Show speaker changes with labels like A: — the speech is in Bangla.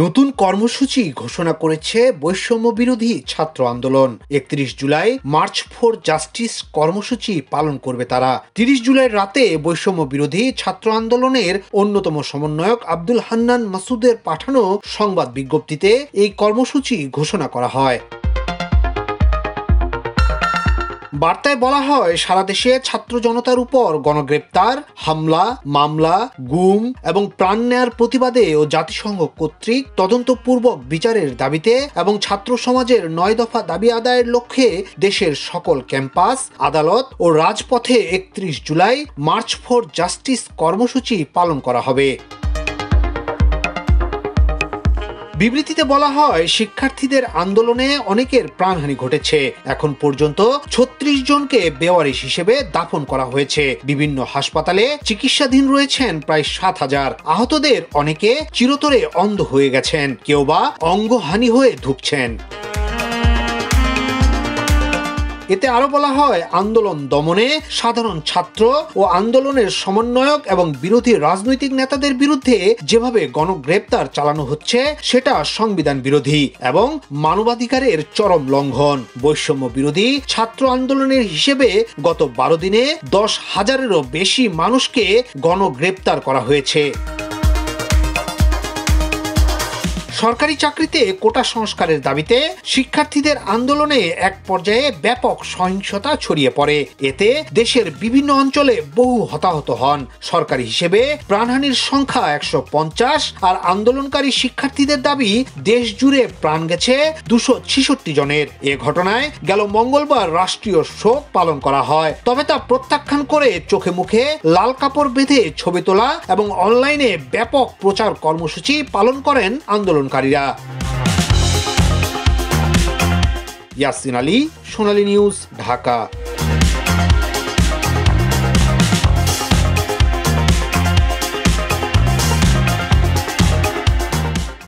A: নতুন কর্মসূচি ঘোষণা করেছে বৈষম্য বিরোধী ছাত্র আন্দোলন। ৩১ জুলাই মার্চ ফর জাস্টিস কর্মসূচি পালন করবে তারা। ৩০ জুলাইয়ের রাতে বৈষম্য বিরোধী ছাত্র আন্দোলনের অন্যতম সমন্বয়ক আব্দুল হান্নান মাসুদের পাঠানো সংবাদ বিজ্ঞপ্তিতে এই কর্মসূচি ঘোষণা করা হয়। বার্তায় বলা হয়, সারা দেশে ছাত্র জনতার উপর গণগ্রেপ্তার, হামলা, মামলা, গুম এবং প্রাণ নেয়ার প্রতিবাদে ও জাতিসংঘ কর্তৃক তদন্তপূর্বক বিচারের দাবিতে এবং ছাত্র সমাজের ৯ দফা দাবি আদায়ের লক্ষ্যে দেশের সকল ক্যাম্পাস, আদালত ও রাজপথে ৩১ জুলাই মার্চ ফর জাস্টিস কর্মসূচি পালন করা হবে। বিবৃতিতে বলা হয়, শিক্ষার্থীদের আন্দোলনে অনেকের প্রাণহানি ঘটেছে। এখন পর্যন্ত ৩৬ জনকে বেওয়ারিশ হিসেবে দাফন করা হয়েছে। বিভিন্ন হাসপাতালে চিকিৎসাধীন রয়েছেন প্রায় ৭,০০০। আহতদের অনেকে চিরতরে অন্ধ হয়ে গেছেন, কেউ বা অঙ্গহানি হয়ে ধুঁকছেন। এতে আরো বলা হয়, আন্দোলন দমনে সাধারণ ছাত্র ও আন্দোলনের সমন্বয়ক এবং বিরোধী রাজনৈতিক নেতাদের বিরুদ্ধে যেভাবে গণগ্রেপ্তার চালানো হচ্ছে সেটা সংবিধান বিরোধী এবং মানবাধিকারের চরম লঙ্ঘন। বৈষম্য বিরোধী ছাত্র আন্দোলনের হিসেবে গত ১২ দিনে ১০,০০০-এরও বেশি মানুষকে গণগ্রেপ্তার করা হয়েছে। সরকারি চাকরিতে কোটা সংস্কারের দাবিতে শিক্ষার্থীদের আন্দোলনে এক পর্যায়ে ব্যাপক সহিংসতা ছড়িয়ে পড়ে। এতে দেশের বিভিন্ন অঞ্চলে বহু হতাহত হন। সরকারি হিসেবে প্রাণহানির সংখ্যা ১৫০ আর আন্দোলনকারী শিক্ষার্থীদের দাবি দেশ জুড়ে প্রাণ গেছে ২৬৬ জনের। এ ঘটনায় গেল মঙ্গলবার রাষ্ট্রীয় শোক পালন করা হয়, তবে তা প্রত্যাখ্যান করে চোখে মুখে লাল কাপড় বেঁধে ছবি তোলা এবং অনলাইনে ব্যাপক প্রচার কর্মসূচি পালন করেন আন্দোলন। ইয়াসিন আলী, সোনালী নিউজ, ঢাকা।